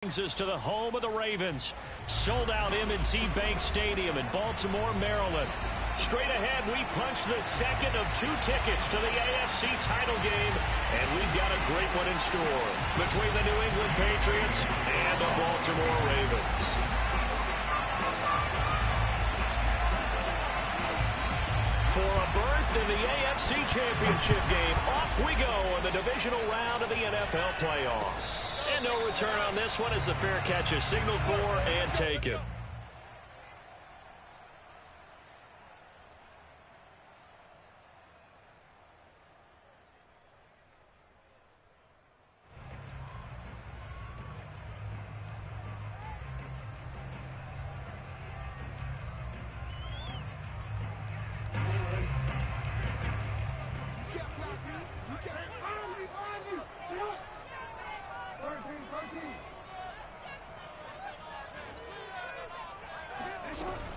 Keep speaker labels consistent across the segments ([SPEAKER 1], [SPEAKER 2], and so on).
[SPEAKER 1] Brings us to the home of the Ravens. Sold out M&T Bank Stadium in Baltimore, Maryland. Straight ahead, we punch the second of 2 tickets to the AFC title game, and we've got a great one in store between the New England Patriots and the Baltimore Ravens. For a berth in the AFC Championship game, off we go in the divisional round of the NFL playoffs. And no return on this one as the fair catch is signaled for and taken.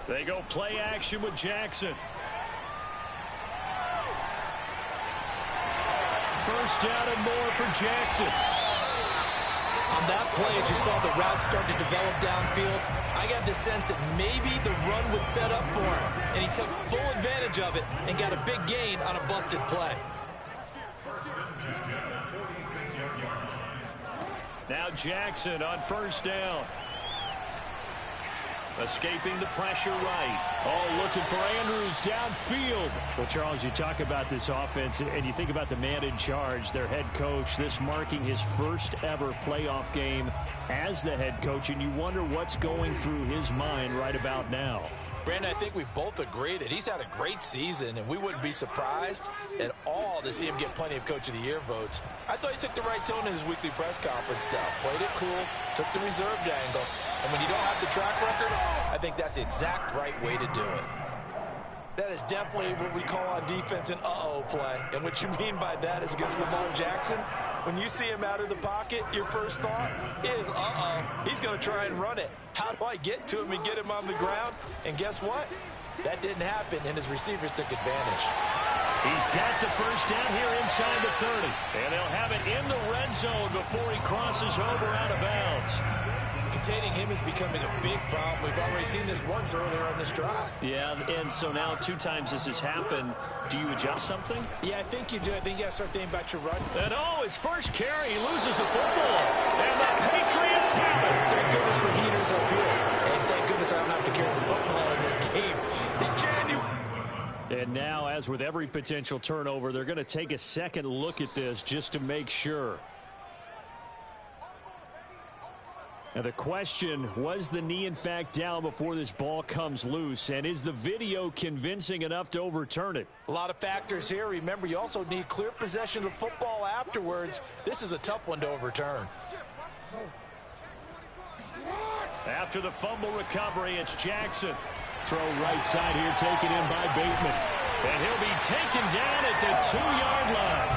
[SPEAKER 1] They go play action with Jackson. First down and more for Jackson.
[SPEAKER 2] On that play, as you saw the route start to develop downfield, I got the sense that maybe the run would set up for him. And he took full advantage of it and got a big gain on a busted play.
[SPEAKER 1] Now Jackson on first down. Escaping the pressure right. Oh, looking for Andrews downfield.
[SPEAKER 3] Well, Charles, you talk about this offense, and you think about the man in charge, their head coach, this marking his first ever playoff game as the head coach, and you wonder what's going through his mind right about now.
[SPEAKER 2] Brandon, I think we both agree that he's had a great season, and we wouldn't be surprised at all to see him get plenty of Coach of the Year votes. I thought he took the right tone in his weekly press conference, though. Played it cool, took the reserved angle, and when you don't have the track record, I think that's the exact right way to do it. That is definitely what we call on defense an uh-oh play. And what you mean by that is against Lamar Jackson, when you see him out of the pocket, your first thought is, uh-oh, he's going to try and run it. How do I get to him and get him on the ground? And guess what? That didn't happen, and his receivers took advantage.
[SPEAKER 1] He's got the first down here inside the 30. And they'll have it in the red zone before he crosses over out of bounds.
[SPEAKER 2] Containing him is becoming a big problem. We've already seen this once earlier on this drive.
[SPEAKER 3] Yeah, and so now 2 times this has happened. Do you adjust something?
[SPEAKER 2] Yeah, I think you do. I think you got to start thinking about your run.
[SPEAKER 1] And his first carry, he loses the football. And the Patriots have it.
[SPEAKER 2] Thank goodness for heaters up here. And thank goodness I don't have to carry the football in this game. It's January.
[SPEAKER 3] And now, as with every potential turnover, they're going to take a second look at this just to make sure. Now the question, was the knee in fact down before this ball comes loose? And is the video convincing enough to overturn it?
[SPEAKER 2] A lot of factors here. Remember, you also need clear possession of the football afterwards. This is a tough one to overturn.
[SPEAKER 1] After the fumble recovery, it's Jackson. Throw right side here taken in by Bateman. And he'll be taken down at the 2-yard line.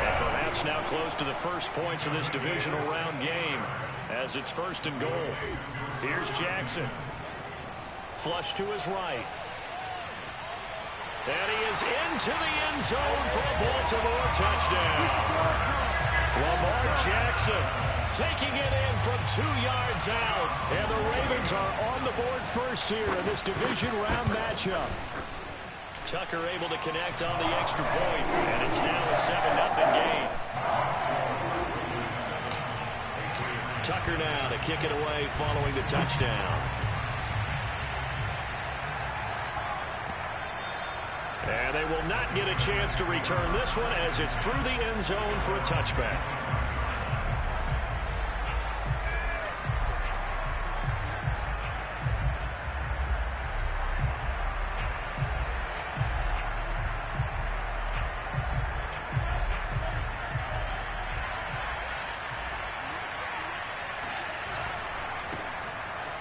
[SPEAKER 1] And perhaps now close to the first points of this divisional round game, as it's first and goal. Here's Jackson. Flush to his right. And he is into the end zone for a Baltimore touchdown. Lamar Jackson taking it in from 2 yards out. And the Ravens are on the board first here in this division round matchup. Tucker able to connect on the extra point. And it's now a 7-0 game. Tucker now to kick it away following the touchdown. And they will not get a chance to return this one as it's through the end zone for a touchback.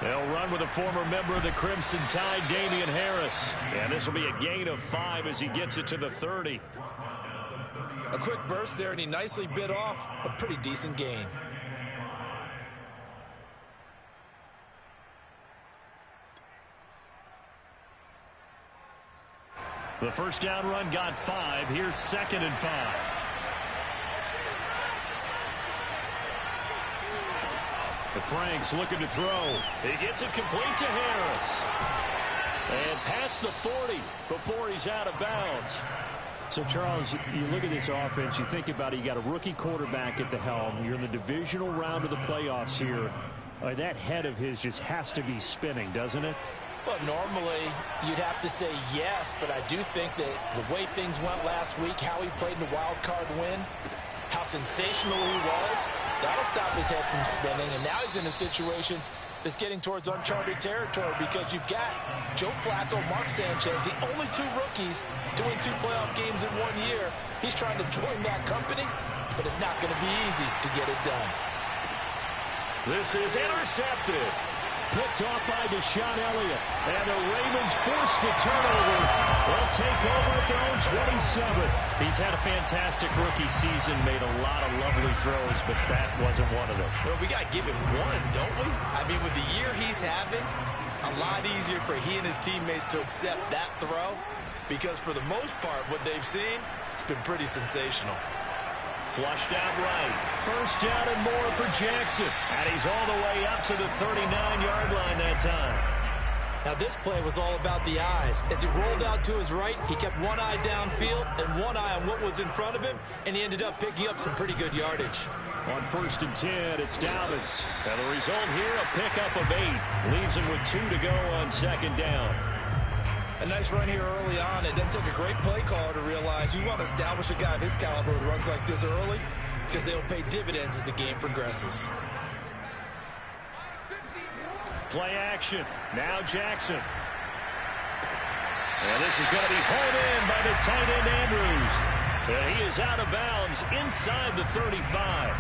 [SPEAKER 1] They'll run with a former member of the Crimson Tide, Damian Harris. And this will be a gain of 5 as he gets it to the 30.
[SPEAKER 2] A quick burst there, and he nicely bit off a pretty decent gain.
[SPEAKER 1] The first down run got 5. Here's 2nd and 5. Frank's looking to throw. He gets it complete to Harris. And past the 40 before he's out of bounds.
[SPEAKER 3] So, Charles, you look at this offense, you think about it, you got a rookie quarterback at the helm. You're in the divisional round of the playoffs here. That head of his just has to be spinning, doesn't it?
[SPEAKER 2] Well, normally you'd have to say yes, but I do think that the way things went last week, how he played in the wild card win, how sensational he was, that'll stop his head from spinning. And now he's in a situation that's getting towards uncharted territory because you've got Joe Flacco, Mark Sanchez, the only two rookies doing 2 playoff games in 1 year. He's trying to join that company, but it's not going to be easy to get it done.
[SPEAKER 1] This is intercepted.
[SPEAKER 3] Picked off by Deshaun Elliott. And the Ravens force the turnover. They'll take over at their own 27.
[SPEAKER 1] He's had a fantastic rookie season, made a lot of lovely throws, but that wasn't one of them.
[SPEAKER 4] Well, we got to give him one, don't we? I mean, with the year he's having, a lot easier for he and his teammates to accept that throw because for the most part, what they've seen, it's been pretty sensational.
[SPEAKER 1] Flushed out right. First down and more for Jackson. And he's all the way up to the 39-yard line that time.
[SPEAKER 4] Now, this play was all about the eyes. As he rolled out to his right, he kept one eye downfield and one eye on what was in front of him, and he ended up picking up some pretty good yardage.
[SPEAKER 3] On 1st and 10, it's Dobbins.
[SPEAKER 1] And the result here, a pickup of 8. Leaves him with 2 to go on 2nd down.
[SPEAKER 4] A nice run here early on. It doesn't take a great play caller to realize you want to establish a guy of his caliber with runs like this early because they'll pay dividends as the game progresses.
[SPEAKER 1] Play action. Now Jackson. And this is going to be hauled in by the tight end Andrews. And he is out of bounds inside the 35.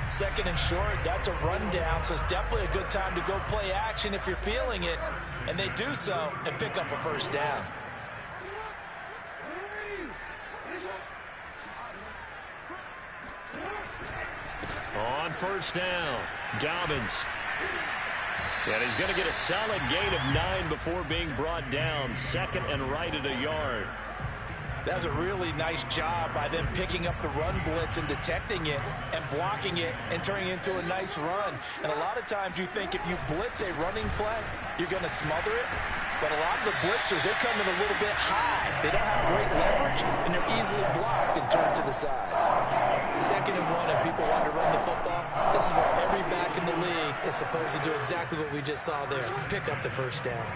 [SPEAKER 2] 2nd and short, that's a rundown, so it's definitely a good time to go play action if you're feeling it. And they do so and pick up a 1st down.
[SPEAKER 1] On 1st down, Dobbins. And he's going to get a solid gain of 9 before being brought down. 2nd and right at a yard.
[SPEAKER 2] That's a really nice job by them picking up the run blitz and detecting it and blocking it and turning it into a nice run. And a lot of times you think if you blitz a running play, you're going to smother it. But a lot of the blitzers, they come in a little bit high. They don't have great leverage, and they're easily blocked and turned to the side. 2nd and 1, and people want to run the football. This is where every back in the league is supposed to do exactly what we just saw there. Pick up the 1st down.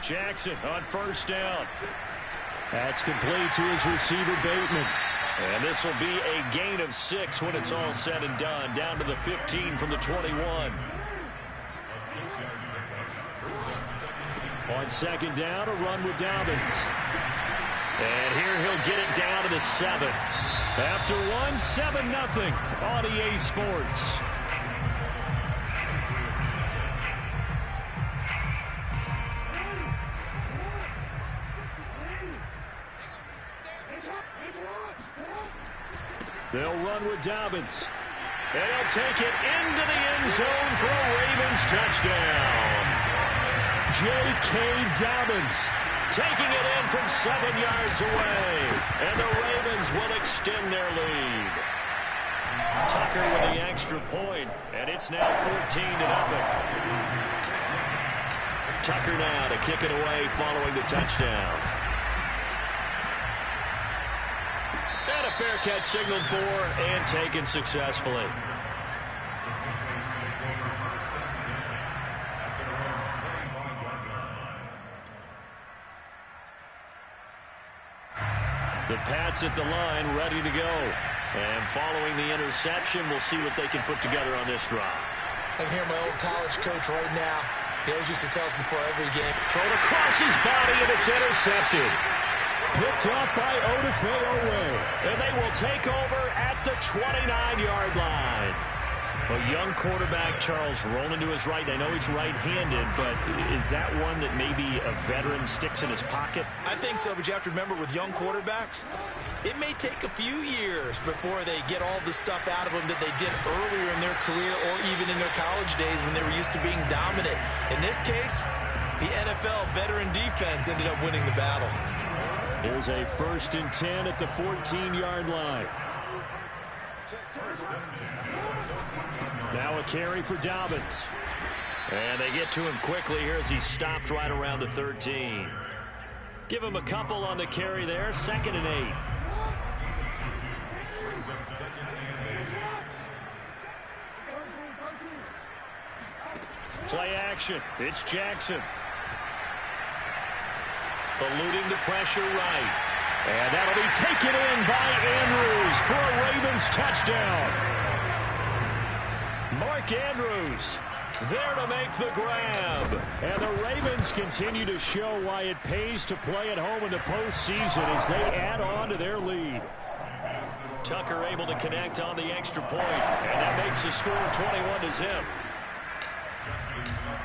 [SPEAKER 1] Jackson on 1st down.
[SPEAKER 3] That's complete to his receiver, Bateman.
[SPEAKER 1] And this will be a gain of 6 when it's all said and done. Down to the 15 from the 21.
[SPEAKER 3] On 2nd down, a run with Dobbins.
[SPEAKER 1] And here he'll get it down to the 7. After 1, 7-0 on EA Sports. They'll run with Dobbins. And he'll take it into the end zone for a Ravens touchdown.
[SPEAKER 3] J.K. Dobbins
[SPEAKER 1] taking it in from 7 yards away. And the Ravens will extend their lead. Tucker with the extra point, and it's now 14-0. Tucker now to kick it away following the touchdown. And a fair catch signaled for and taken successfully. The Pats at the line, ready to go. And following the interception, we'll see what they can put together on this drive.
[SPEAKER 4] I can hear my old college coach right now. He always used to tell us before every game.
[SPEAKER 1] Thrown across his body, and it's intercepted.
[SPEAKER 3] Picked off by Odafe Oweh.
[SPEAKER 1] And they will take over at the 29-yard line. A young quarterback, Charles, rolling to his right. I know he's right-handed, but is that one that maybe a veteran sticks in his pocket?
[SPEAKER 4] I think so, but you have to remember with young quarterbacks, it may take a few years before they get all the stuff out of them that they did earlier in their career or even in their college days when they were used to being dominant. In this case, the NFL veteran defense ended up winning the battle.
[SPEAKER 3] Here's a 1st and 10 at the 14-yard line. Now a carry for Dobbins.
[SPEAKER 1] And they get to him quickly here as he stopped right around the 13. Give him a couple on the carry there. 2nd and 8. Play action. It's Jackson. Eluding the pressure right.
[SPEAKER 3] And that'll be taken in by Andrews for a Ravens touchdown. Mark Andrews there to make the grab. And the Ravens continue to show why it pays to play at home in the postseason as they add on to their lead.
[SPEAKER 1] Tucker able to connect on the extra point. And that makes the score 21-0.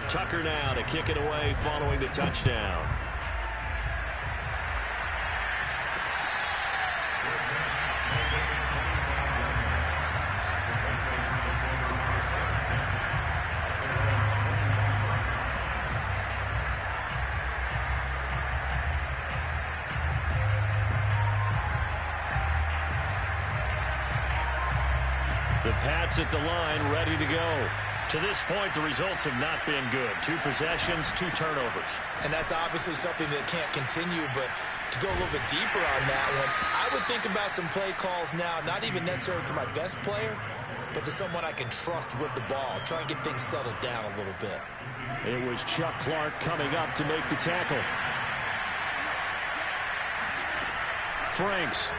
[SPEAKER 1] Tucker now to kick it away following the touchdown. The Pats at the line, ready to go. To this point, the results have not been good. 2 possessions, 2 turnovers.
[SPEAKER 2] And that's obviously something that can't continue, but to go a little bit deeper on that one, I would think about some play calls now, not even necessarily to my best player, but to someone I can trust with the ball. Try and get things settled down a little bit.
[SPEAKER 3] It was Chuck Clark coming up to make the tackle. Franks.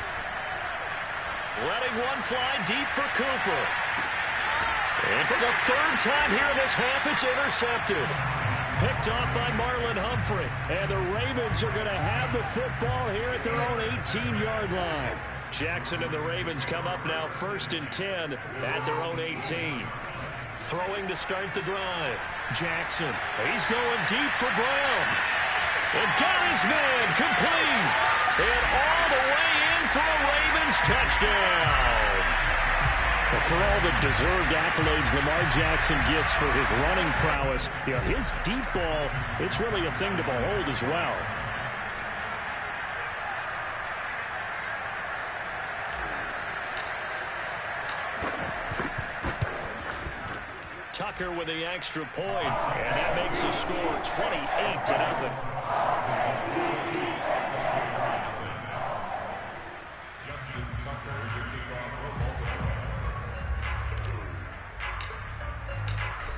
[SPEAKER 1] Letting one fly deep for Cooper. And for the 3rd time here in this half, it's intercepted. Picked off by Marlon Humphrey.
[SPEAKER 3] And the Ravens are going to have the football here at their own 18-yard line.
[SPEAKER 1] Jackson and the Ravens come up now 1st and 10 at their own 18. Throwing to start the drive. Jackson, he's going deep for Brown. And got his man complete. And all the way in for a Ravens touchdown.
[SPEAKER 3] Well, for all the deserved accolades Lamar Jackson gets for his running prowess, you know, his deep ball, it's really a thing to behold as well.
[SPEAKER 1] Tucker with the extra point, and that makes the score 28-0.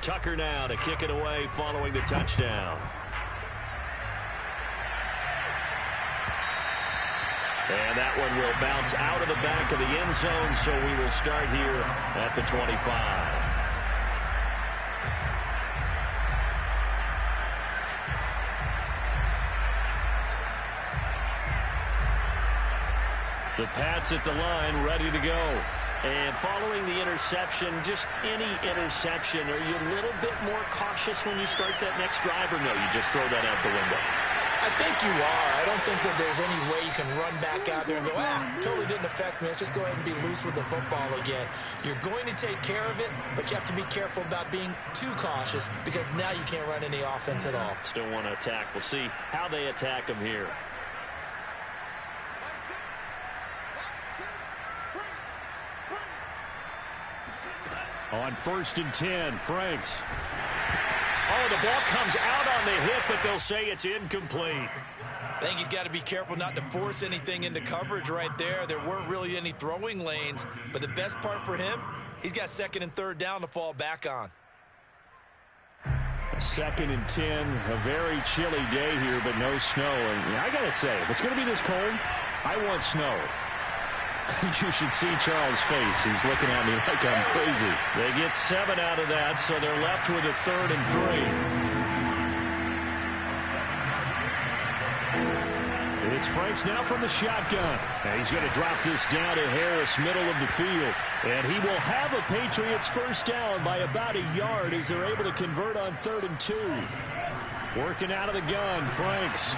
[SPEAKER 1] Tucker now to kick it away following the touchdown. And that one will bounce out of the back of the end zone, so we will start here at the 25. The Pats at the line, ready to go. And following the interception, just any interception, are you a little bit more cautious when you start that next drive, or no, you just throw that out the window?
[SPEAKER 2] I think you are. I don't think that there's any way you can run back out there and go, totally didn't affect me. Let's just go ahead and be loose with the football again. You're going to take care of it, but you have to be careful about being too cautious because now you can't run any offense at all.
[SPEAKER 1] Still want to attack. We'll see how they attack him here.
[SPEAKER 3] On 1st and 10, Franks.
[SPEAKER 1] Oh, the ball comes out on the hit, but they'll say it's incomplete.
[SPEAKER 2] I think he's got to be careful not to force anything into coverage right there. There weren't really any throwing lanes, but the best part for him, he's got 2nd and 3rd down to fall back on.
[SPEAKER 3] 2nd and 10, a very chilly day here, but no snow. And I got to say, if it's going to be this cold, I want snow. You should see Charles' face. He's looking at me like I'm crazy.
[SPEAKER 1] They get 7 out of that, so they're left with a 3rd and 3.
[SPEAKER 3] It's Franks now from the shotgun. And he's going to drop this down to Harris, middle of the field. And he will have a Patriots 1st down by about a yard as they're able to convert on 3rd and 2. Working out of the gun, Franks.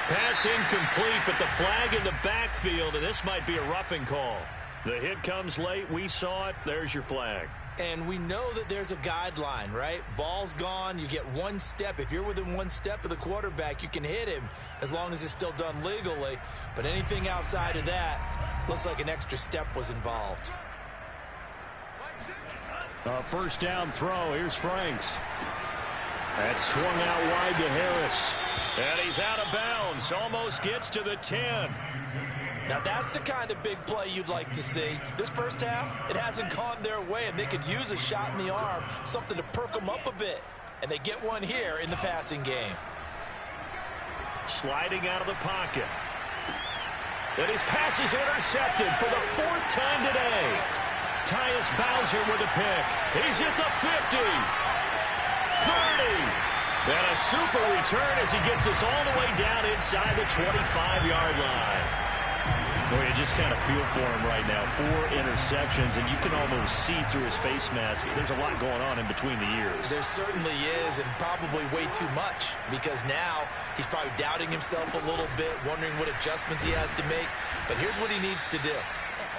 [SPEAKER 1] Pass incomplete, but the flag in the backfield, and this might be a roughing call. The hit comes late. We saw it. There's your flag.
[SPEAKER 2] And we know that there's a guideline, right? Ball's gone. You get one step. If you're within one step of the quarterback, you can hit him as long as it's still done legally. But anything outside of that, looks like an extra step was involved.
[SPEAKER 3] A first down throw. Here's Franks. That's swung out wide to Harris.
[SPEAKER 1] And he's out of bounds. Almost gets to the 10.
[SPEAKER 2] Now, that's the kind of big play you'd like to see. This first half, it hasn't gone their way, and they could use a shot in the arm, something to perk them up a bit. And they get one here in the passing game.
[SPEAKER 1] Sliding out of the pocket. And his pass is intercepted for the 4th time today. Tyus Bowser with a pick. He's at the 50. 30. And a super return as he gets us all the way down inside the 25-yard line. Boy, you just kind of feel for him right now. 4 interceptions, and you can almost see through his face mask. There's a lot going on in between the ears.
[SPEAKER 2] There certainly is, and probably way too much, because now he's probably doubting himself a little bit, wondering what adjustments he has to make. But here's what he needs to do.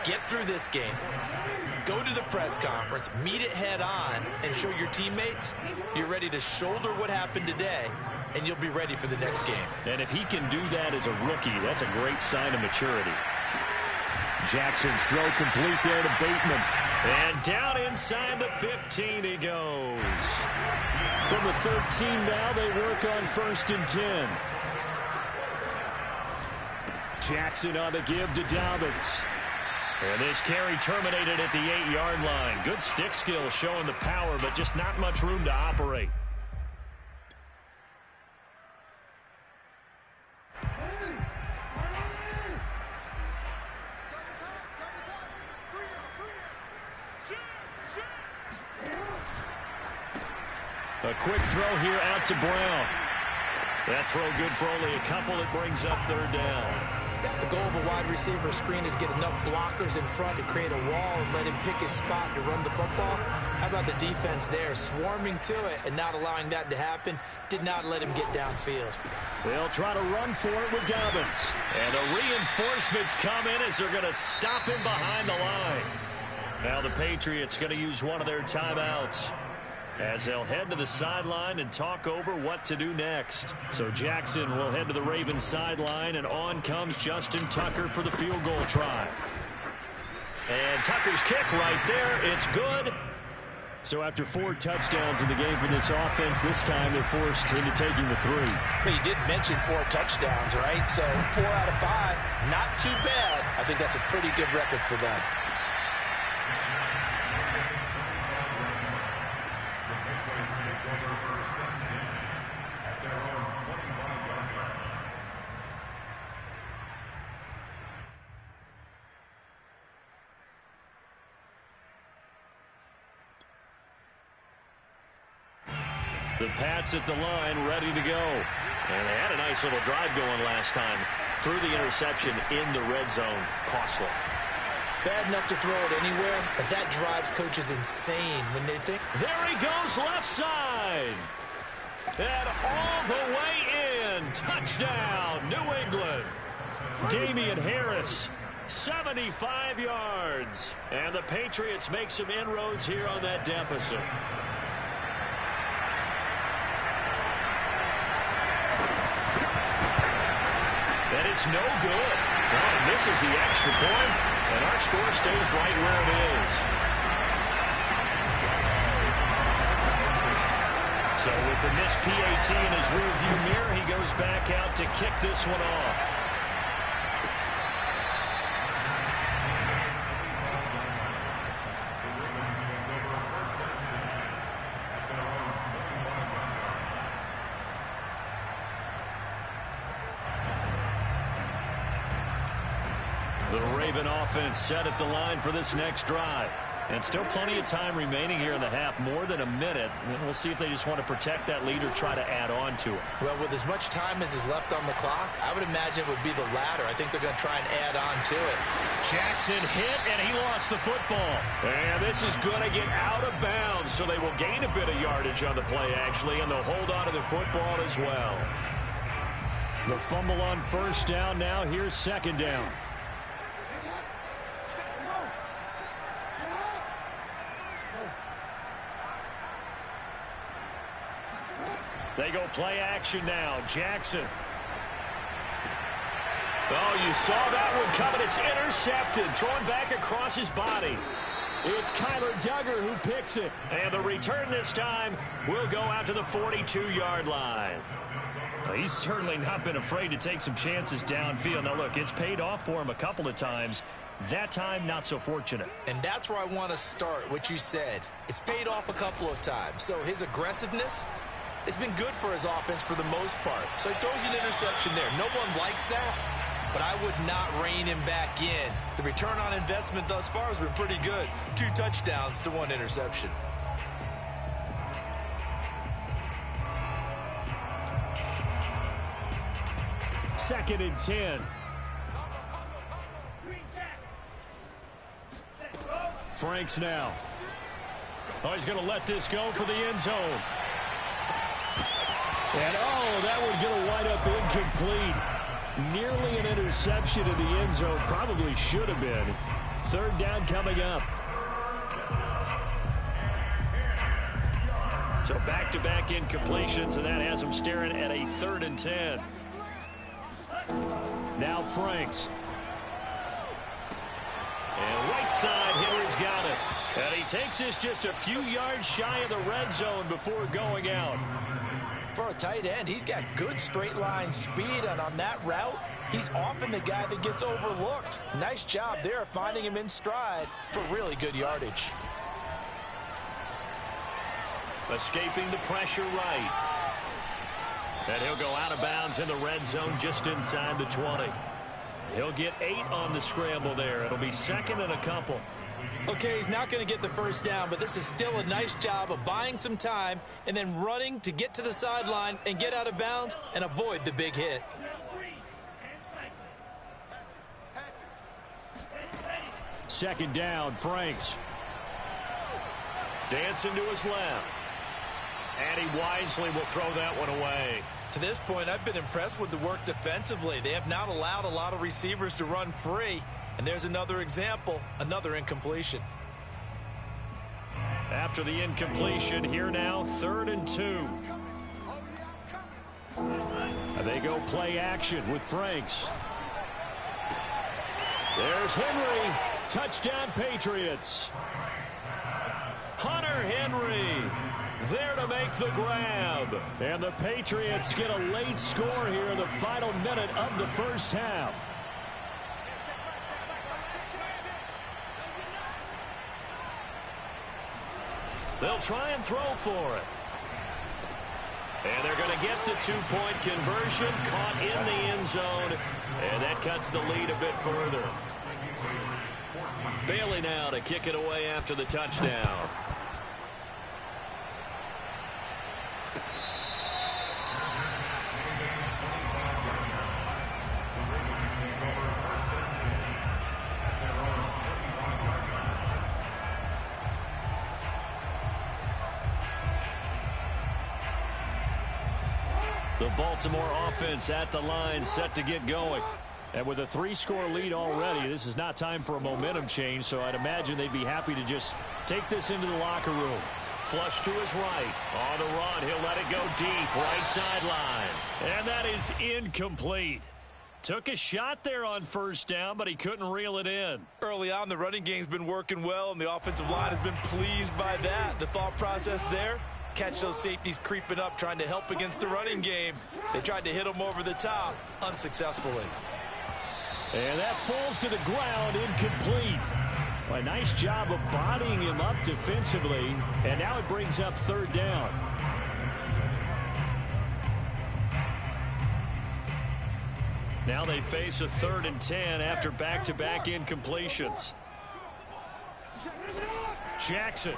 [SPEAKER 2] Get through this game. Go to the press conference, meet it head on, and show your teammates you're ready to shoulder what happened today, and you'll be ready for the next game.
[SPEAKER 3] And if he can do that as a rookie, that's a great sign of maturity. Jackson's throw complete there to Bateman.
[SPEAKER 1] And down inside the 15 he goes.
[SPEAKER 3] From the 13 now, they work on 1st and 10. Jackson on the give to Dobbins.
[SPEAKER 1] And this carry terminated at the 8-yard line. Good stick skill showing the power, but just not much room to operate. A quick throw here out to Brown. That throw good for only a couple. It brings up 3rd down.
[SPEAKER 2] The goal of a wide receiver screen is get enough blockers in front to create a wall and let him pick his spot to run the football. How about the defense there, swarming to it and not allowing that to happen? Did not let him get downfield.
[SPEAKER 3] They'll try to run for it with Dobbins.
[SPEAKER 1] And the reinforcements come in as they're going to stop him behind the line. Now the Patriots going to use one of their timeouts as they'll head to the sideline and talk over what to do next. So Jackson will head to the Ravens sideline, and on comes Justin Tucker for the field goal try. And Tucker's kick right there. It's good.
[SPEAKER 3] So after 4 touchdowns in the game for this offense, this time they're forced into taking the 3.
[SPEAKER 2] Well, you did mention 4 touchdowns, right? So 4 out of 5, not too bad. I think that's a pretty good record for them.
[SPEAKER 1] The Pats at the line, ready to go. And they had a nice little drive going last time. Threw the interception in the red zone. Costly.
[SPEAKER 2] Bad enough to throw it anywhere, but that drives coaches insane when they think.
[SPEAKER 1] There he goes, left side. And all the way in. Touchdown, New England. Damian Harris, 75 yards. And the Patriots make some inroads here on that deficit. And it's no good. Well, it misses the extra point, and our score stays right where it is. So with the missed PAT in his rearview mirror, he goes back out to kick this one off. The Raven offense set at the line for this next drive. And still plenty of time remaining here in the half, more than a minute. And we'll see if they just want to protect that lead or try to add on to it.
[SPEAKER 2] Well, with as much time as is left on the clock, I would imagine it would be the latter. I think they're going to try and add on to it.
[SPEAKER 1] Jackson hit, and he lost the football. And this is going to get out of bounds, so they will gain a bit of yardage on the play, actually, and they'll hold on to the football as well.
[SPEAKER 3] The fumble on 1st down. Now here's 2nd down.
[SPEAKER 1] They go play action now. Jackson.
[SPEAKER 3] Oh, you saw that one coming. It's intercepted. Thrown back across his body. It's Kyler Duggar who picks it.
[SPEAKER 1] And the return this time will go out to the 42-yard line.
[SPEAKER 3] Well, he's certainly not been afraid to take some chances downfield. Now, look, it's paid off for him a couple of times. That time, not so fortunate.
[SPEAKER 4] And that's where I want to start, what you said. It's paid off a couple of times. So his aggressiveness has been good for his offense for the most part. So he throws an interception there. No one likes that, but I would not rein him back in. The return on investment thus far has been pretty good. 2 touchdowns to 1 interception.
[SPEAKER 3] Second and 10. Franks now.
[SPEAKER 1] Oh, he's going to let this go for the end zone.
[SPEAKER 3] And, oh, that one's going to wind up incomplete. Nearly an interception in the end zone. Probably should have been. Third down coming up.
[SPEAKER 1] So back-to-back incompletions, and that has him staring at a 3rd and 10.
[SPEAKER 3] Now Franks.
[SPEAKER 1] And right side, Henry's got it. And he takes this just a few yards shy of the red zone before going out.
[SPEAKER 2] For a tight end, he's got good straight line speed, and on that route, he's often the guy that gets overlooked. Nice job there finding him in stride for really good yardage.
[SPEAKER 1] Escaping the pressure right. And he'll go out of bounds in the red zone just inside the 20. He'll get 8 on the scramble there. It'll be 2nd and a couple.
[SPEAKER 4] Okay, he's not going to get the first down, but this is still a nice job of buying some time and then running to get to the sideline and get out of bounds and avoid the big hit.
[SPEAKER 3] Second down, Franks.
[SPEAKER 1] Dancing to his left. And he wisely will throw that one away.
[SPEAKER 4] To this point, I've been impressed with the work defensively. They have not allowed a lot of receivers to run free. And there's another example, another incompletion.
[SPEAKER 1] After the incompletion, here now, 3rd and 2.
[SPEAKER 3] They go play action with Franks. There's Henry. Touchdown, Patriots.
[SPEAKER 1] Hunter Henry there to make the grab.
[SPEAKER 3] And the Patriots get a late score here in the final minute of the first half.
[SPEAKER 1] They'll try and throw for it. And they're going to get the 2-point conversion, caught in the end zone, and that cuts the lead a bit further. Bailey now to kick it away after the touchdown. The Baltimore offense at the line, set to get going.
[SPEAKER 3] And with a 3-score lead already, this is not time for a momentum change, so I'd imagine they'd be happy to just take this into the locker room.
[SPEAKER 1] Flush to his right. On the run, he'll let it go deep, right sideline. And that is incomplete. Took a shot there on first down, but he couldn't reel it in.
[SPEAKER 4] Early on, the running game's been working well, and the offensive line has been pleased by that. The thought process there, catch those safeties creeping up, trying to help against the running game. They tried to hit him over the top, unsuccessfully.
[SPEAKER 3] And that falls to the ground, incomplete. Well, a nice job of bodying him up defensively, and now it brings up 3rd down.
[SPEAKER 1] Now they face a 3rd and 10 after back-to-back incompletions. Jackson.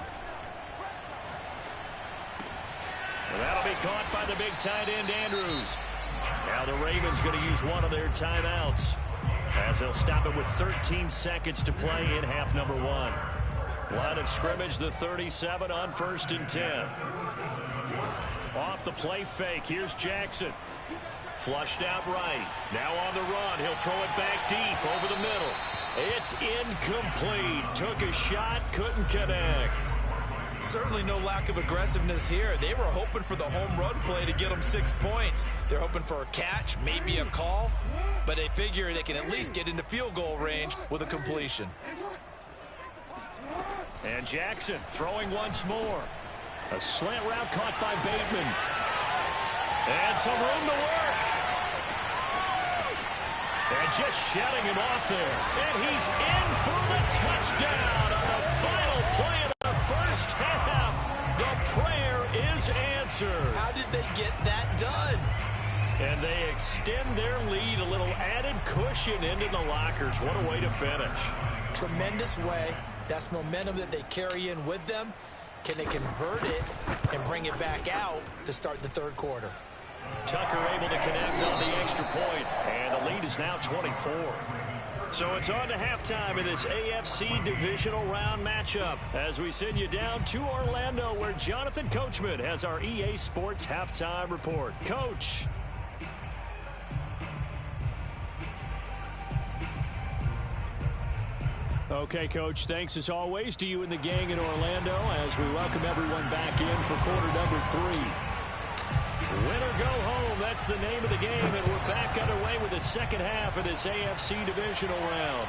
[SPEAKER 1] Well, that'll be caught by the big tight end, Andrews. Now the Ravens going to use one of their timeouts, as they'll stop it with 13 seconds to play in half number 1. Line of scrimmage, the 37 on 1st and 10. Off the play fake, here's Jackson. Flushed out right. Now on the run, he'll throw it back deep over the middle. It's incomplete. Took a shot, couldn't connect.
[SPEAKER 4] Certainly no lack of aggressiveness here. They were hoping for the home run play to get them 6 points. They're hoping for a catch, maybe a call, but they figure they can at least get into field goal range with a completion.
[SPEAKER 3] And Jackson throwing once more. A slant route caught by Bateman. And some room to work. And just shutting him off there. And he's in for the touchdown on the final play of the first half. The prayer is answered.
[SPEAKER 4] How did they get that done?
[SPEAKER 3] And they extend their lead, a little added cushion into the lockers. What a way to finish.
[SPEAKER 4] Tremendous way. That's momentum that they carry in with them. Can they convert it and bring it back out to start the third quarter?
[SPEAKER 3] Tucker able to connect on the extra point, and the lead is now 24. So it's on to halftime in this AFC divisional round matchup as we send you down to Orlando, where Jonathan Coachman has our EA Sports halftime report. Coach. Okay, Coach, thanks as always to you and the gang in Orlando as we welcome everyone back in for quarter number 3. Win or go home, that's the name of the game, and we're back underway with the second half of this AFC divisional round.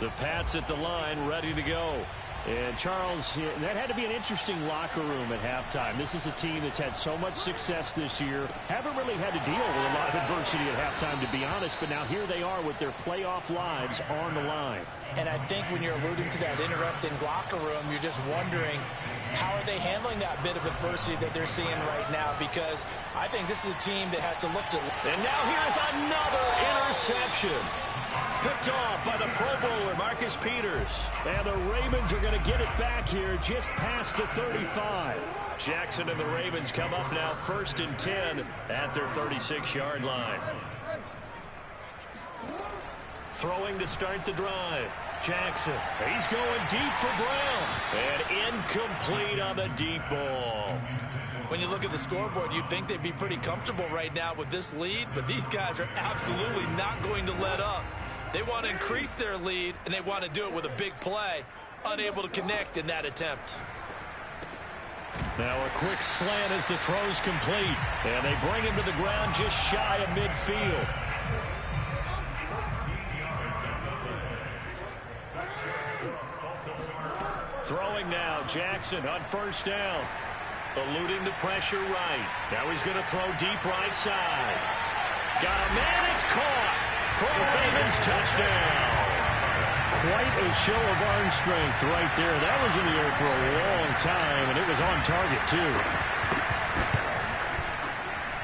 [SPEAKER 3] The Pats at the line, ready to go. And, Charles, that had to be an interesting locker room at halftime. This is a team that's had so much success this year. Haven't really had to deal with a lot of adversity at halftime, to be honest. But now here they are with their playoff lives on the line.
[SPEAKER 4] And I think when you're alluding to that interesting locker room, you're just wondering, how are they handling that bit of adversity that they're seeing right now? Because I think this is a team that has to look to...
[SPEAKER 3] And now here's another interception. Picked off by the Pro Bowler, Marcus Peters. And the Ravens are going to get it back here just past the 35. Jackson and the Ravens come up now 1st and 10 at their 36-yard line. Throwing to start the drive. Jackson, he's going deep for Brown. And incomplete on the deep ball.
[SPEAKER 4] When you look at the scoreboard, you'd think they'd be pretty comfortable right now with this lead, but these guys are absolutely not going to let up. They want to increase their lead, and they want to do it with a big play. Unable to connect in that attempt.
[SPEAKER 3] Now a quick slant as the throw's complete. And they bring him to the ground just shy of midfield. Throwing now, Jackson on 1st down. Eluding the pressure right. Now he's going to throw deep right side. Got a man, it's caught. For a Ravens touchdown. Quite a show of arm strength right there. That was in the air for a long time, and it was on target, too.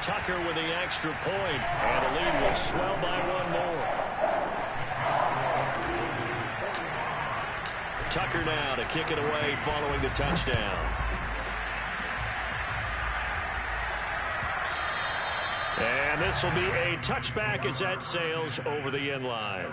[SPEAKER 3] Tucker with the extra point, and the lead will swell by 1 more. Tucker now to kick it away following the touchdown. And this will be a touchback as that sails over the end line.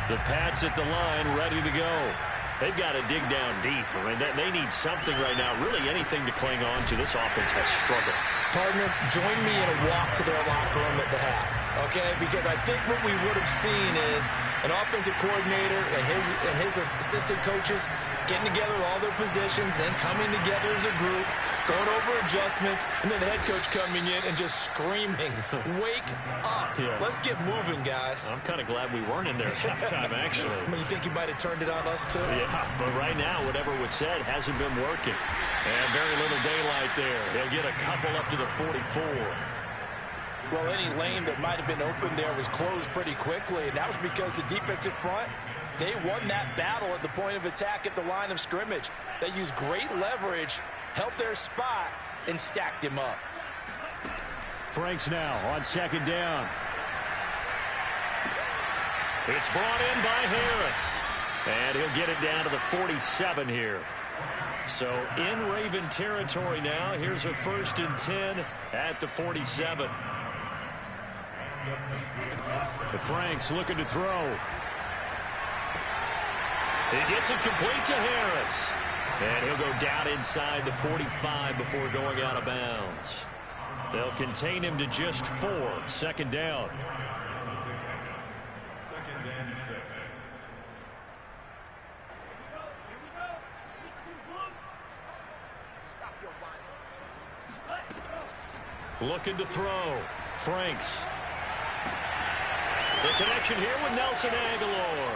[SPEAKER 3] The Pats at the line, ready to go. They've got to dig down deep. I mean, they need something right now, really anything to cling on to. This offense has struggled.
[SPEAKER 4] Partner, join me in a walk to their locker room at the half, okay? Because I think what we would have seen is an offensive coordinator and his assistant coaches getting together with all their positions, then coming together as a group, going over adjustments, and then the head coach coming in and just screaming, wake up. Yeah. Let's get moving, guys.
[SPEAKER 3] I'm kind of glad we weren't in there at halftime, actually.
[SPEAKER 4] I mean, you think he might have turned it on us, too?
[SPEAKER 3] Yeah, but right now, whatever was said hasn't been working. And very little daylight there. He'll get a couple up to the 44.
[SPEAKER 4] Well, any lane that might have been open there was closed pretty quickly, and that was because the defensive front, they won that battle at the point of attack at the line of scrimmage. They used great leverage, held their spot, and stacked him up.
[SPEAKER 3] Franks now on 2nd down. It's brought in by Harris. And he'll get it down to the 47 here.
[SPEAKER 1] So in Raven territory now. Here's a 1st and 10 at the 47.
[SPEAKER 3] The Franks looking to throw.
[SPEAKER 1] He gets it complete to Harris. And he'll go down inside the 45 before going out of bounds. They'll contain him to just 4. 2nd down.
[SPEAKER 5] 2nd and 6.
[SPEAKER 1] Looking to throw. Franks. The connection here with Nelson Aguilar.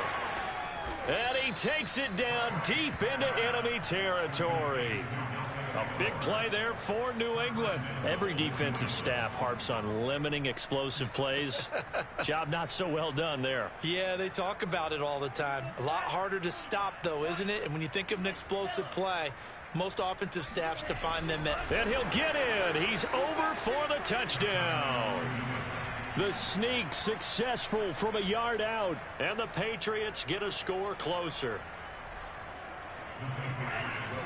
[SPEAKER 1] And he takes it down deep into enemy territory. A big play there for New England. Every defensive staff harps on limiting explosive plays. Job not so well done there.
[SPEAKER 4] Yeah, they talk about it all the time. A lot harder to stop, though, isn't it? And when you think of an explosive play, most offensive staffs define them at...
[SPEAKER 1] And he'll get in. He's over for the touchdown. The sneak successful from a yard out. And the Patriots get a score closer.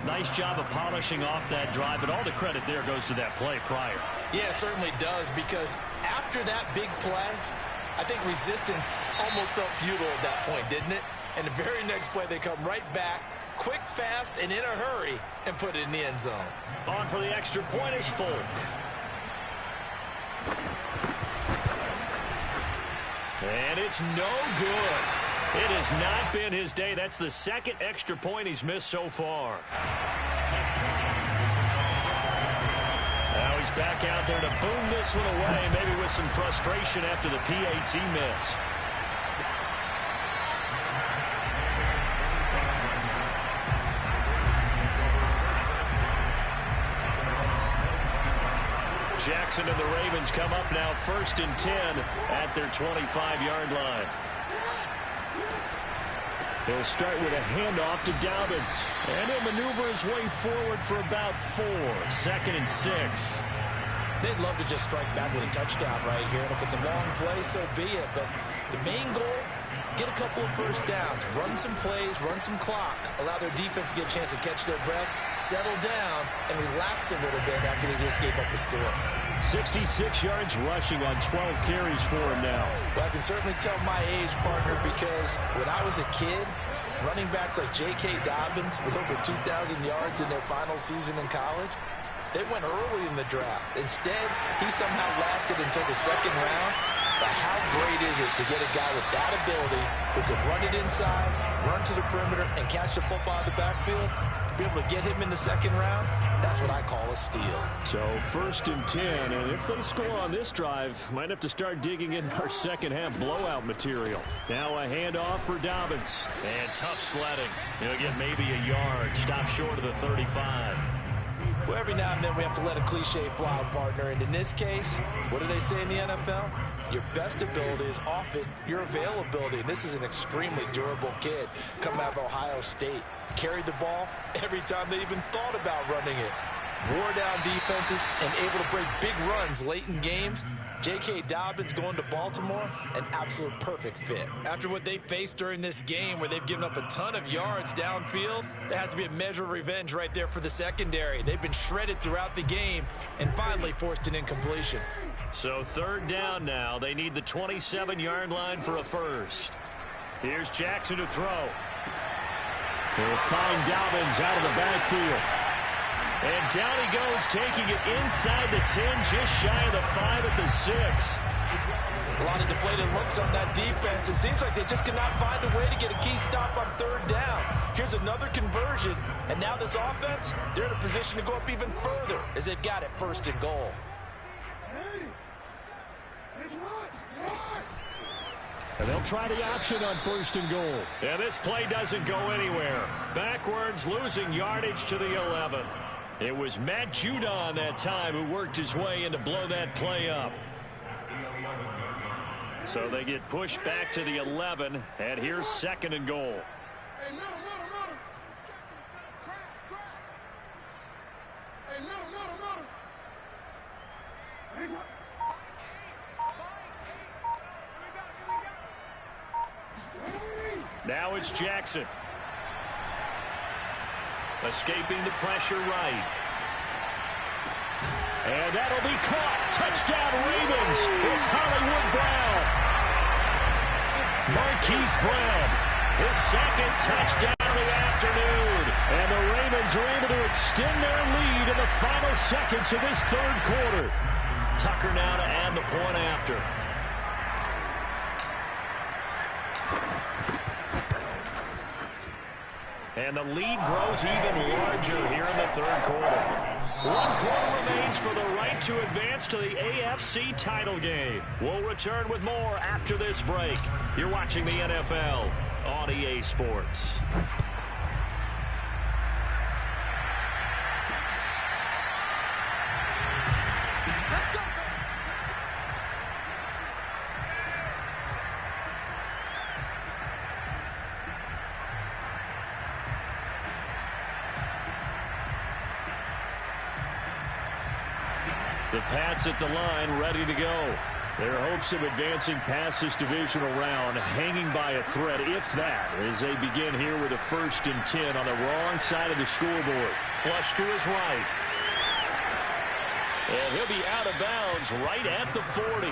[SPEAKER 1] Nice job of polishing off that drive, but all the credit there goes to that play prior.
[SPEAKER 4] Yeah, it certainly does, because after that big play, I think resistance almost felt futile at that point, didn't it? And the very next play, they come right back, quick, fast, and in a hurry, and put it in the end zone.
[SPEAKER 1] On for the extra point is Folk. And it's no good. It has not been his day. That's the 2nd extra point he's missed so far. Now he's back out there to boom this one away, maybe with some frustration after the PAT miss. Jackson and the Ravens come up now 1st and 10 at their 25-yard line. He'll start with a handoff to Dobbins. And he'll maneuver his way forward for about 4. 2nd and 6.
[SPEAKER 4] They'd love to just strike back with a touchdown right here. And if it's a long play, so be it. But the main goal, get a couple of first downs, run some plays, run some clock, allow their defense to get a chance to catch their breath, settle down, and relax a little bit after they just gave up the score.
[SPEAKER 3] 66 yards rushing on 12 carries for him now.
[SPEAKER 4] Well, I can certainly tell my age, partner, because when I was a kid, running backs like J.K. Dobbins with over 2,000 yards in their final season in college, they went early in the draft. Instead, he somehow lasted until the 2nd round. But how great is it to get a guy with that ability who can run it inside, run to the perimeter, and catch the football in the backfield? To be able to get him in the 2nd round, that's what I call a steal.
[SPEAKER 3] So 1st and 10, and if they score on this drive, might have to start digging in our second-half blowout material. Now a handoff for Dobbins.
[SPEAKER 1] And tough sledding. He'll get maybe a yard. Stop short of the 35.
[SPEAKER 4] Well, every now and then we have to let a cliche fly, partner. And in this case, what do they say in the NFL? Your best ability is often your availability. And this is an extremely durable kid coming out of Ohio State. Carried the ball every time they even thought about running it. Wore down defenses and able to break big runs late in games. J.K. Dobbins going to Baltimore, an absolute perfect fit. After what they faced during this game where they've given up a ton of yards downfield, there has to be a measure of revenge right there for the secondary. They've been shredded throughout the game and finally forced an incompletion.
[SPEAKER 1] So 3rd down now. They need the 27-yard line for a first. Here's Jackson to throw.
[SPEAKER 3] They'll find Dobbins out of the backfield.
[SPEAKER 1] And down he goes, taking it inside the 10, just shy of the 5 at the 6.
[SPEAKER 4] A lot of deflated looks on that defense. It seems like they just cannot find a way to get a key stop on 3rd down. Here's another conversion, and now this offense, they're in a position to go up even further as they've got it 1st and goal.
[SPEAKER 3] And they'll try the option on 1st and goal.
[SPEAKER 1] And this play doesn't go anywhere. Backwards, losing yardage to the 11. It was Matt Judon that time who worked his way in to blow that play up. So they get pushed back to the 11, and here's 2nd and goal. Now it's Jackson. Escaping the pressure right. And that'll be caught. Touchdown Ravens. It's Hollywood Brown. Marquise Brown, his second touchdown of the afternoon. And the Ravens are able to extend their lead in the final seconds of this third quarter. Tucker now to add the point after. And the lead grows even larger here in the third quarter. 1 quarter remains for the right to advance to the AFC title game. We'll return with more after this break. You're watching the NFL on EA Sports. The Pats at the line, ready to go. Their hopes of advancing past this divisional round hanging by a thread, if that, as they begin here with a 1st and 10 on the wrong side of the scoreboard. Flush to his right. And he'll be out of bounds right at the 40.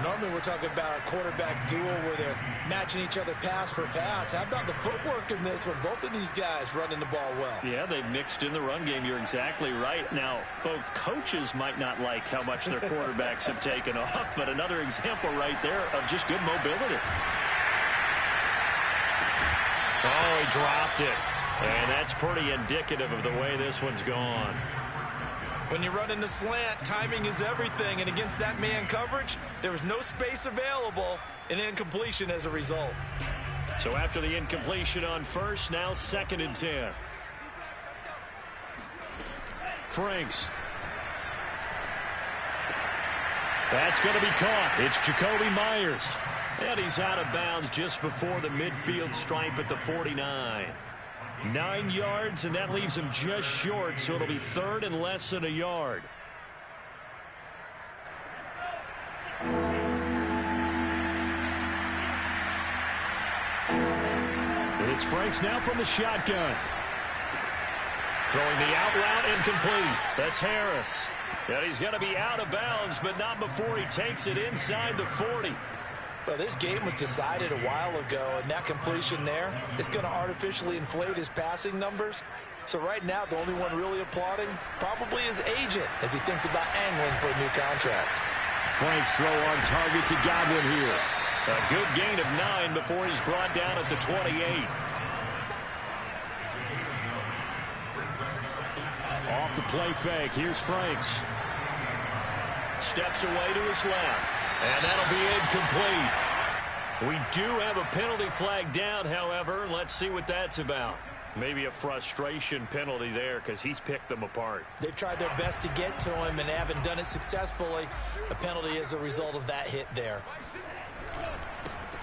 [SPEAKER 4] Normally we're talking about a quarterback duel where they're matching each other pass for pass. How about the footwork in this one? Both of these guys running the ball well.
[SPEAKER 3] Yeah, they've mixed in the run game. You're exactly right. Now, both coaches might not like how much their quarterbacks have taken off, but another example right there of just good mobility.
[SPEAKER 1] Oh, he dropped it. And that's pretty indicative of the way this one's gone.
[SPEAKER 4] When you run in the slant, timing is everything. And against that man coverage, there was no space available, and incompletion as a result.
[SPEAKER 1] So after the incompletion on first, now 2nd and 10. Franks. That's going to be caught. It's Jacoby Myers. And he's out of bounds just before the midfield stripe at the 49. 9 yards, and that leaves him just short, so it'll be 3rd and less than a yard. It's Franks now from the shotgun. Throwing the out route, incomplete. That's Harris. And he's going to be out of bounds, but not before he takes it inside the 40.
[SPEAKER 4] Well, this game was decided a while ago, and that completion there is going to artificially inflate his passing numbers. So right now, the only one really applauding probably his agent as he thinks about angling for a new contract.
[SPEAKER 1] Franks throw on target to Godwin here. A good gain of 9 before he's brought down at the 28. Off the play fake. Here's Franks. Steps away to his left. And that'll be incomplete. We do have a penalty flag down, however. Let's see what that's about. Maybe a frustration penalty there because he's picked them apart.
[SPEAKER 4] They've tried their best to get to him and haven't done it successfully. A penalty is a result of that hit there.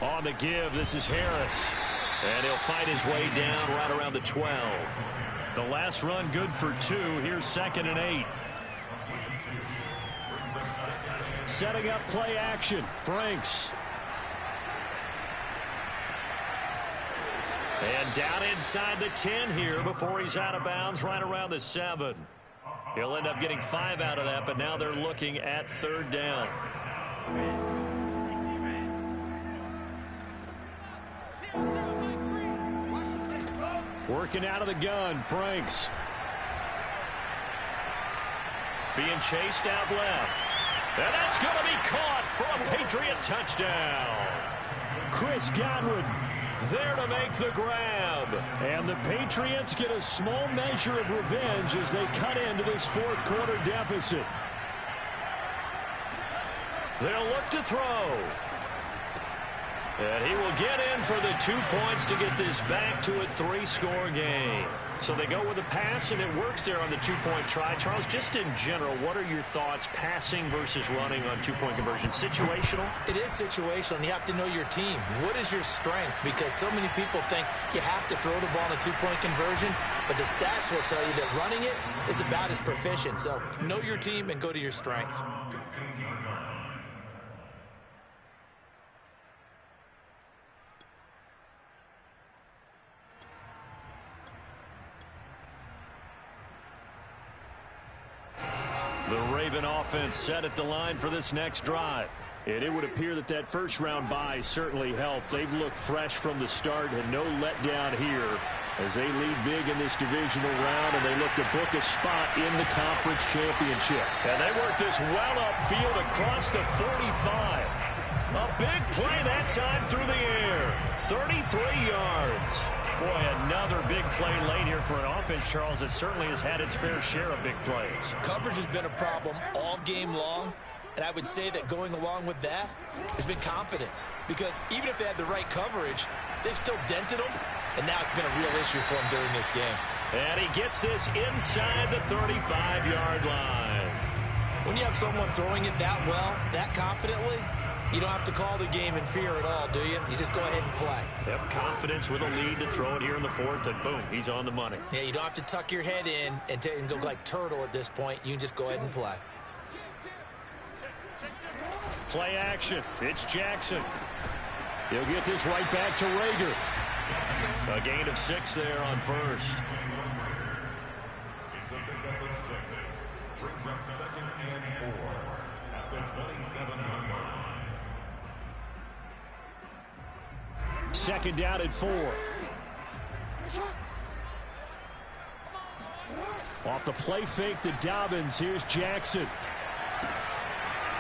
[SPEAKER 1] On the give, this is Harris. And he'll fight his way down right around the 12. The last run good for 2. Here's 2nd and 8. Setting up play action. Franks. And down inside the 10 here before he's out of bounds right around the 7. He'll end up getting 5 out of that, but now they're looking at 3rd down. Working out of the gun, Franks. Being chased out left. And that's going to be caught for a Patriot touchdown. Chris Godwin there to make the grab. And the Patriots get a small measure of revenge as they cut into this 4th quarter deficit. They'll look to throw. And he will get in for the 2 points to get this back to a 3-score game. So they go with a pass, and it works there on the 2-point try. Charles, just in general, what are your thoughts passing versus running on 2-point conversion? Situational?
[SPEAKER 4] It is situational, and you have to know your team. What is your strength? Because so many people think you have to throw the ball in a 2-point conversion, but the stats will tell you that running it is about as proficient. So know your team and go to your strength.
[SPEAKER 1] The Raven offense set at the line for this next drive.
[SPEAKER 3] And it would appear that that first-round bye certainly helped. They've looked fresh from the start and no letdown here as they lead big in this divisional round, and they look to book a spot in the conference championship.
[SPEAKER 1] And they work this well upfield across the 45. A big play that time through the air. 33 yards. Boy, another big play late here for an offense, Charles, that certainly has had its fair share of big plays.
[SPEAKER 4] Coverage has been a problem all game long. And I would say that going along with that has been confidence. Because even if they had the right coverage, they've still dented them. And now it's been a real issue for them during this game.
[SPEAKER 1] And he gets this inside the 35-yard line.
[SPEAKER 4] When you have someone throwing it that well, that confidently, you don't have to call the game in fear at all, do you? You just go ahead and play.
[SPEAKER 3] Yep, confidence with a lead to throw it here in the fourth, and boom, he's on the money.
[SPEAKER 4] Yeah, you don't have to tuck your head in and go like turtle at this point. You can just go ahead and play.
[SPEAKER 1] Play action. It's Jackson.
[SPEAKER 3] He'll get this right back to Rager.
[SPEAKER 1] A gain of 6 there on first.
[SPEAKER 5] It's a pickup of 6. Brings up 2nd and 4 at the 27-yard line.
[SPEAKER 3] 2nd down and 4. Off the play fake to Dobbins. Here's Jackson.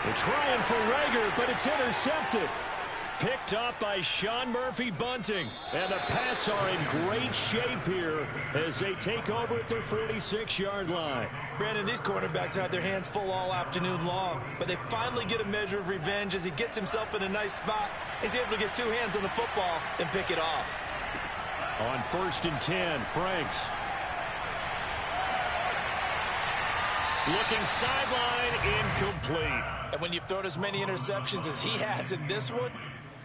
[SPEAKER 3] They're trying for Rager, but it's intercepted.
[SPEAKER 1] Picked up by Sean Murphy-Bunting.
[SPEAKER 3] And the Pats are in great shape here as they take over at their 46-yard line.
[SPEAKER 4] Brandon, these cornerbacks had their hands full all afternoon long, but they finally get a measure of revenge as he gets himself in a nice spot. He's able to get 2 hands on the football and pick it off.
[SPEAKER 3] On 1st and 10, Franks.
[SPEAKER 1] Looking sideline, incomplete.
[SPEAKER 2] And when you've thrown as many interceptions as he has in this one,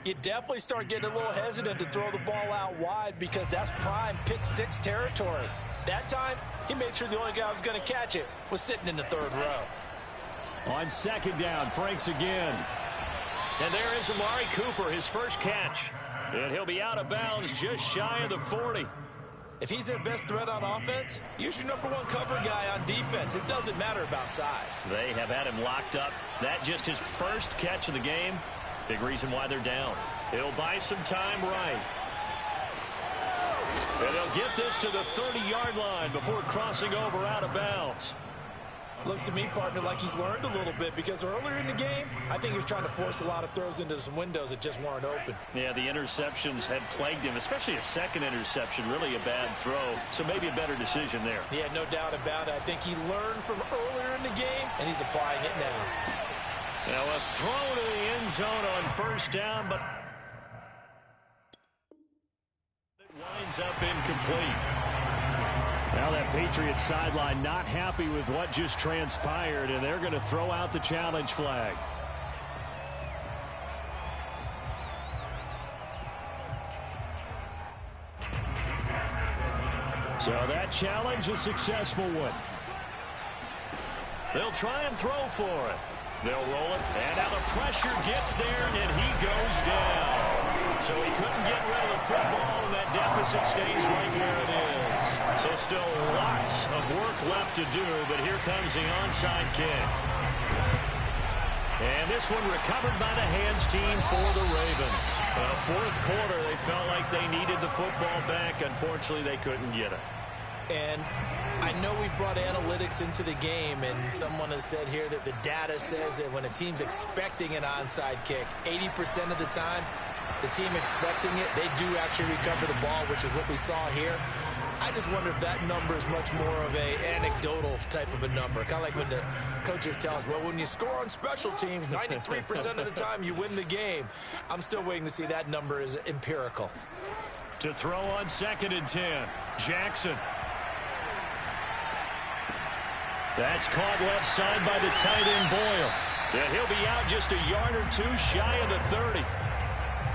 [SPEAKER 2] you definitely start getting a little hesitant to throw the ball out wide because that's prime pick 6 territory. That time, he made sure the only guy who was going to catch it was sitting in the 3rd row.
[SPEAKER 3] On 2nd down, Franks again.
[SPEAKER 1] And there is Amari Cooper, his first catch. And he'll be out of bounds just shy of the 40.
[SPEAKER 4] If he's their best threat on offense, use your #1 cover guy on defense. It doesn't matter about size.
[SPEAKER 1] They have had him locked up. That just his first catch of the game. Big reason why they're down. He'll buy some time right. And they'll get this to the 30-yard line before crossing over out of bounds.
[SPEAKER 4] Looks to me, partner, like he's learned a little bit because earlier in the game, I think he was trying to force a lot of throws into some windows that just weren't open.
[SPEAKER 1] Yeah, the interceptions had plagued him, especially a second interception, really a bad throw. So maybe a better decision there.
[SPEAKER 4] Yeah, no doubt about it. I think he learned from earlier in the game, and he's applying it now.
[SPEAKER 1] Now a throw to the end zone on 1st down, but it winds up incomplete.
[SPEAKER 3] Now that Patriots sideline not happy with what just transpired, and they're going to throw out the challenge flag. So that challenge, a successful one.
[SPEAKER 1] They'll try and throw for it. They'll roll it, and now the pressure gets there, and he goes down. So he couldn't get rid of the football, and that deficit stays right where it is. So still lots of work left to do, but here comes the onside kick. And this one recovered by the hands team for the Ravens. 4th quarter, they felt like they needed the football back. Unfortunately, they couldn't get it.
[SPEAKER 4] And I know we brought analytics into the game, and someone has said here that the data says that when a team's expecting an onside kick, 80% of the time, the team expecting it, they do actually recover the ball, which is what we saw here. I just wonder if that number is much more of a anecdotal type of a number. Kind of like when the coaches tell us, well, when you score on special teams, 93% of the time you win the game. I'm still waiting to see that number is empirical.
[SPEAKER 1] To throw on 2nd and 10, Jackson. That's caught left side by the tight end Boyle. And he'll be out just a yard or 2 shy of the 30.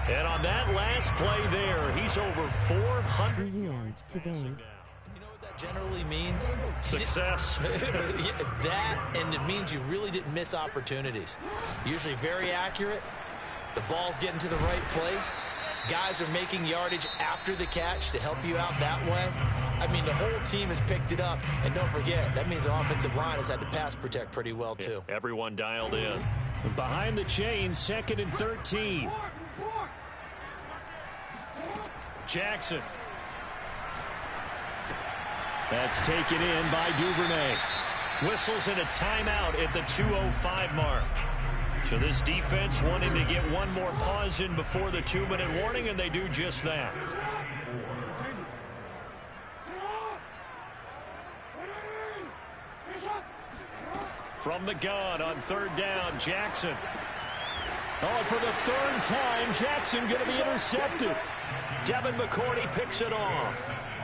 [SPEAKER 1] And on that last play there, he's over 400 yards today.
[SPEAKER 4] You know what that generally means?
[SPEAKER 1] Success.
[SPEAKER 4] That, and it means you really didn't miss opportunities. Usually very accurate. The ball's getting to the right place. Guys are making yardage after the catch to help you out that way. I mean, the whole team has picked it up. And don't forget, that means the offensive line has had to pass protect pretty well, too.
[SPEAKER 1] Yeah, everyone dialed in.
[SPEAKER 3] Behind the chains, 2nd and 13.
[SPEAKER 1] Jackson.
[SPEAKER 3] That's taken in by Duvernay.
[SPEAKER 1] Whistles in a timeout at the 2:05 mark. So this defense wanting to get one more pause in before the 2-minute warning, and they do just that. From the gun on 3rd down, Jackson.
[SPEAKER 3] Oh, for the 3rd time, Jackson going to be intercepted.
[SPEAKER 1] Devin McCourty picks it off.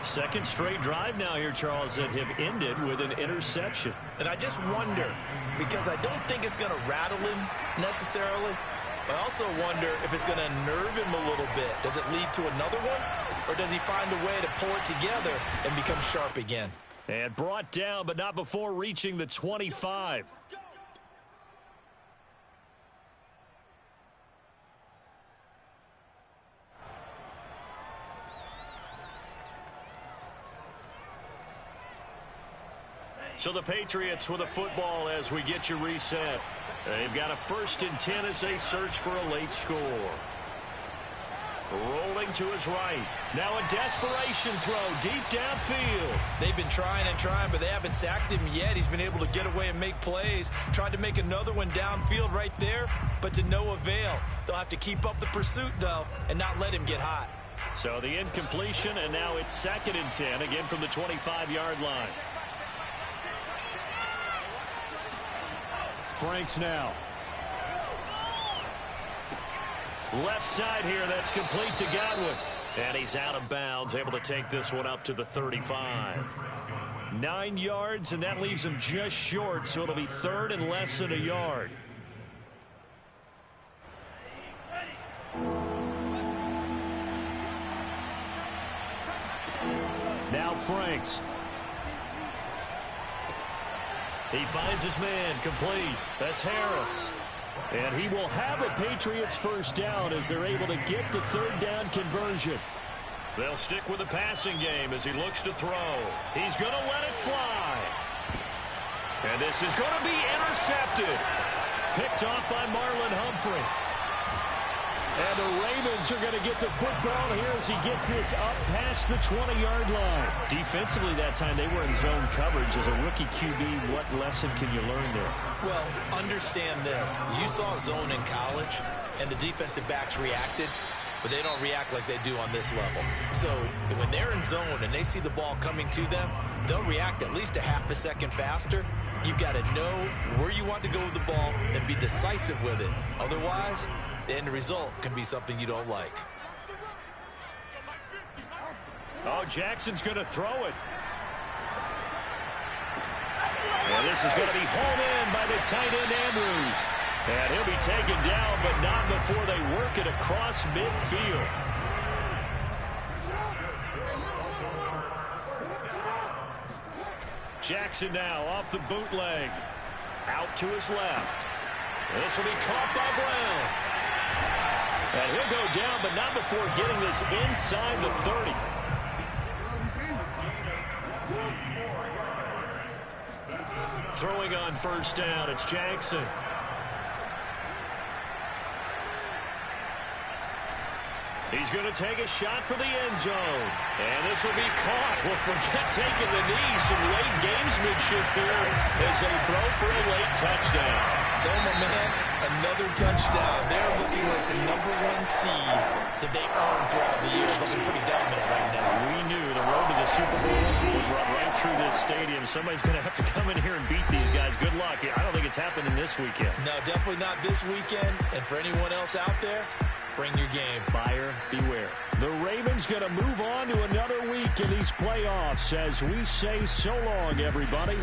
[SPEAKER 1] 2nd straight drive now here, Charles, that have ended with an interception.
[SPEAKER 4] And I just wonder, because I don't think it's going to rattle him necessarily. I also wonder if it's going to nerve him a little bit. Does it lead to another one? Or does he find a way to pull it together and become sharp again?
[SPEAKER 1] And brought down, but not before reaching the 25. So the Patriots with a football as we get you reset. They've got a 1st and 10 as they search for a late score. Rolling to his right. Now a desperation throw deep downfield.
[SPEAKER 4] They've been trying and trying, but they haven't sacked him yet. He's been able to get away and make plays. Tried to make another one downfield right there, but to no avail. They'll have to keep up the pursuit, though, and not let him get hot.
[SPEAKER 1] So the incompletion, and now it's 2nd and 10, again from the 25-yard line.
[SPEAKER 3] Franks now.
[SPEAKER 1] Left side here, that's complete to Godwin. And he's out of bounds, able to take this one up to the 35. 9 yards, and that leaves him just short, so it'll be 3rd and less than a yard.
[SPEAKER 3] Now Franks.
[SPEAKER 1] He finds his man, complete. That's Harris.
[SPEAKER 3] And he will have a Patriots 1st down as they're able to get the 3rd down conversion.
[SPEAKER 1] They'll stick with the passing game as he looks to throw. He's going to let it fly. And this is going to be intercepted. Picked off by Marlon Humphrey.
[SPEAKER 3] And the Ravens are going to get the football here as he gets this up past the 20-yard line.
[SPEAKER 1] Defensively that time, they were in zone coverage. As a rookie QB, what lesson can you learn there?
[SPEAKER 4] Well, understand this. You saw zone in college, and the defensive backs reacted, but they don't react like they do on this level. So when they're in zone and they see the ball coming to them, they'll react at least a half a second faster. You've got to know where you want to go with the ball and be decisive with it. Otherwise, the end result can be something you don't like.
[SPEAKER 1] Oh, Jackson's going to throw it. And this is going to be hauled in by the tight end Andrews. And he'll be taken down, but not before they work it across midfield. Jackson now off the bootleg. Out to his left. This will be caught by Brown. And he'll go down, but not before getting this inside the 30. Throwing on 1st down, it's Jackson. He's going to take a shot for the end zone. And this will be caught. Well, forget taking the knee. Some late gamesmanship here as they throw for a late touchdown.
[SPEAKER 4] So, my man, another touchdown. They're looking like the #1 seed that they earned throughout the year. Looking pretty dominant right now.
[SPEAKER 1] We knew the road to the Super Bowl would run right through this stadium. Somebody's going to have to come in here and beat these guys. Good luck. I don't think it's happening this weekend.
[SPEAKER 4] No, definitely not this weekend. And for anyone else out there, bring your game.
[SPEAKER 1] Buyer beware.
[SPEAKER 3] The Ravens going to move on to another week in these playoffs as we say so long, everybody.